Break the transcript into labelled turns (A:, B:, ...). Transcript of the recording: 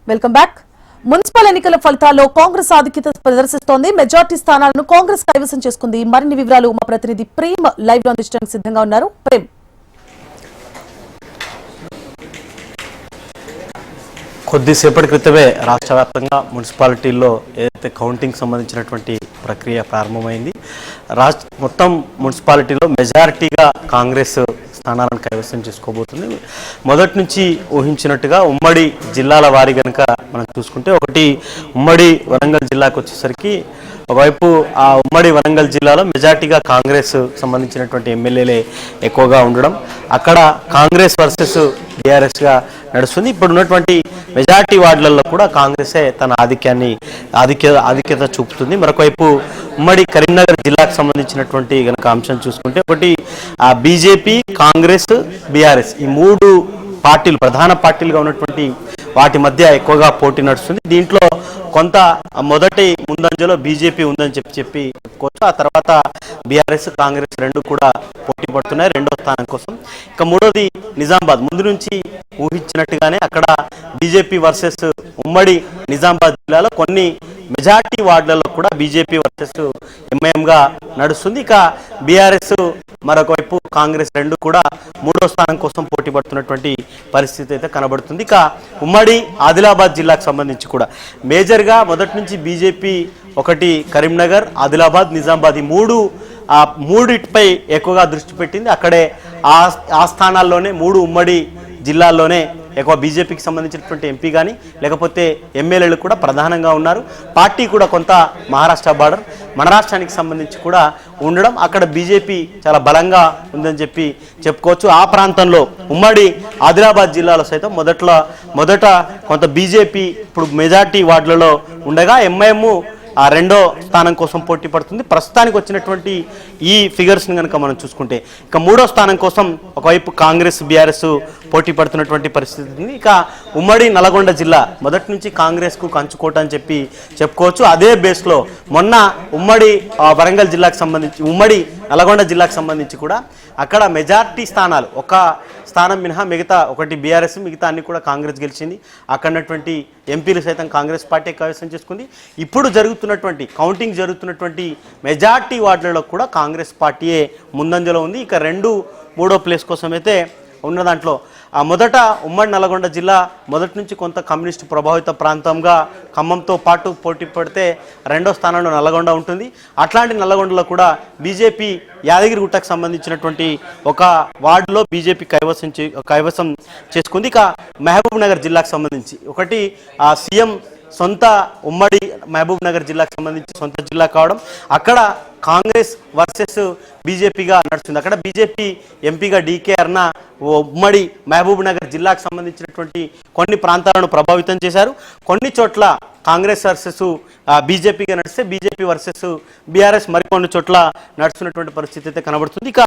A: Welcome back. Municipal ఎన్నికల ఫలితాల్లో కాంగ్రెస్ ఆధిక్యత ప్రదర్శిస్తోంది. మెజార్టీ స్థానాలను కాంగ్రెస్ కైవసం చేసుకుంది. మరిన్ని వివరాలు మా ప్రతినిధి ప్రేమ్ లైవ్ లో అందించడానికి సిద్ధంగా ఉన్నారు. ప్రేమ్,
B: కొద్దిసేపటి క్రితమే రాష్ట్ర వ్యాప్తంగా మున్సిపాలిటీల్లో ఏదైతే కౌంటింగ్ సంబంధించినటువంటి ప్రక్రియ ప్రారంభమైంది. మొత్తం మున్సిపాలిటీలో మెజారిటీగా కాంగ్రెస్ స్థానాలను కైవసం చేసుకోబోతుంది. మొదటి నుంచి ఊహించినట్టుగా ఉమ్మడి జిల్లాల వారి కనుక మనం చూసుకుంటే, ఒకటి ఉమ్మడి వరంగల్ జిల్లాకు వచ్చేసరికి ఒకవైపు ఆ ఉమ్మడి వరంగల్ జిల్లాలో మెజార్టీగా కాంగ్రెస్ సంబంధించినటువంటి ఎమ్మెల్యేలే ఎక్కువగా ఉండడం, అక్కడ కాంగ్రెస్ వర్సెస్ బీఆర్ఎస్గా నడుస్తుంది. ఇప్పుడు ఉన్నటువంటి మెజార్టీ వార్డులలో కూడా కాంగ్రెసే తన ఆధిక్యత చూపుతుంది. మరొకవైపు ఉమ్మడి కరీంనగర్ జిల్లాకు సంబంధించినటువంటి కనుక అంశం చూసుకుంటే, ఒకటి బీజేపీ, కాంగ్రెస్, బీఆర్ఎస్ ఈ మూడు పార్టీలు ప్రధాన పార్టీలుగా ఉన్నటువంటి వాటి మధ్య ఎక్కువగా పోటీ నడుస్తుంది. దీంట్లో కొంత మొదటి ముందంజలో బీజేపీ ఉందని చెప్పుకోవచ్చు. ఆ తర్వాత బీఆర్ఎస్, కాంగ్రెస్ రెండు కూడా పోటీ పడుతున్నాయి రెండో స్థానం కోసం. ఇక మూడోది నిజామాబాద్. ముందు నుంచి ఊహించినట్టుగానే అక్కడ బీజేపీ వర్సెస్ ఉమ్మడి నిజామాబాద్ జిల్లాలో కొన్ని మెజార్టీ వార్డులలో కూడా బీజేపీ వర్సెస్ ఎంఐఎంగా నడుస్తుంది. ఇక బీఆర్ఎస్ మరొకవైపు కాంగ్రెస్ రెండు కూడా మూడో స్థానం కోసం పోటీ పడుతున్నటువంటి పరిస్థితి అయితే కనబడుతుంది. ఇక ఉమ్మడి ఆదిలాబాద్ జిల్లాకు సంబంధించి కూడా మేజర్గా మొదటి నుంచి బీజేపీ ఒకటి కరీంనగర్, ఆదిలాబాద్, నిజామాబాద్ ఈ మూడిటిపై ఎక్కువగా దృష్టి పెట్టింది. అక్కడే ఆ స్థానాల్లోనే మూడు ఉమ్మడి జిల్లాల్లోనే ఎక్కువ బీజేపీకి సంబంధించినటువంటి ఎంపీ కానీ లేకపోతే ఎమ్మెల్యేలు కూడా ప్రధానంగా ఉన్నారు. పార్టీ కూడా కొంత మహారాష్ట్ర బార్డర్ మన రాష్ట్రానికి సంబంధించి కూడా ఉండడం, అక్కడ బీజేపీ చాలా బలంగా ఉందని చెప్పుకోవచ్చు. ఆ ప్రాంతంలో ఉమ్మడి ఆదిలాబాద్ జిల్లాలో సైతం మొదట కొంత బీజేపీ ఇప్పుడు మెజార్టీ వార్డులలో ఉండగా ఎంఐఎం ఆ రెండో స్థానం కోసం పోటీ పడుతుంది. ప్రస్తుతానికి వచ్చినటువంటి ఈ ఫిగర్స్ని కనుక మనం చూసుకుంటే, ఇక మూడో స్థానం కోసం ఒకవైపు కాంగ్రెస్, బీఆర్ఎస్ పోటీ పడుతున్నటువంటి పరిస్థితి ఉంది. ఇక ఉమ్మడి నల్గొండ జిల్లా మొదటి నుంచి కాంగ్రెస్కు కంచుకోట అని చెప్పుకోవచ్చు. అదే బేస్లో మొన్న ఉమ్మడి వరంగల్ జిల్లాకు సంబంధించి ఉమ్మడి నల్గొండ జిల్లాకు సంబంధించి కూడా అక్కడ మెజార్టీ స్థానాలు ఒక స్థానం మినహా మిగతా ఒకటి బీఆర్ఎస్, మిగతా అన్ని కూడా కాంగ్రెస్ గెలిచింది. అక్కడున్నటువంటి ఎంపీలు సైతం కాంగ్రెస్ పార్టీ కైవసం చేసుకుంది. ఇప్పుడు కౌంటింగ్ జరుగుతున్నటువంటి మెజార్టీ వార్డులలో కూడా కాంగ్రెస్ పార్టీయే ముందంజలో ఉంది. ఇక మూడో ప్లేస్ కోసం అయితే ఉన్న దాంట్లో మొదట ఉమ్మడి నల్గొండ జిల్లా మొదటి నుంచి కొంత కమ్యూనిస్టు ప్రభావిత ప్రాంతంగా ఖమ్మంతో పాటు పోటీ పడితే రెండో స్థానంలో నల్గొండ ఉంటుంది. అట్లాంటి నల్గొండలో కూడా బీజేపీ యాదగిరిగుట్టకు సంబంధించినటువంటి ఒక వార్డులో బీజేపీ కైవసం చేసుకుంది. ఇక మహబూబ్ నగర్ జిల్లాకు సంబంధించి ఒకటి సీఎం సొంత ఉమ్మడి మహబూబ్ నగర్ జిల్లాకు సంబంధించి సొంత జిల్లా కావడం, అక్కడ కాంగ్రెస్ వర్సెస్ బీజేపీగా నడుస్తుంది. అక్కడ బీజేపీ ఎంపీగా డీకే అరుణ ఉమ్మడి మహబూబ్ నగర్ జిల్లాకు సంబంధించినటువంటి కొన్ని ప్రాంతాలను ప్రభావితం చేశారు. కొన్ని చోట్ల కాంగ్రెస్ వర్సెస్ బీజేపీగా నడిస్తే బీజేపీ వర్సెస్ బీఆర్ఎస్ మరికొన్ని చోట్ల నడుస్తున్నటువంటి పరిస్థితి అయితే కనబడుతుంది. ఇక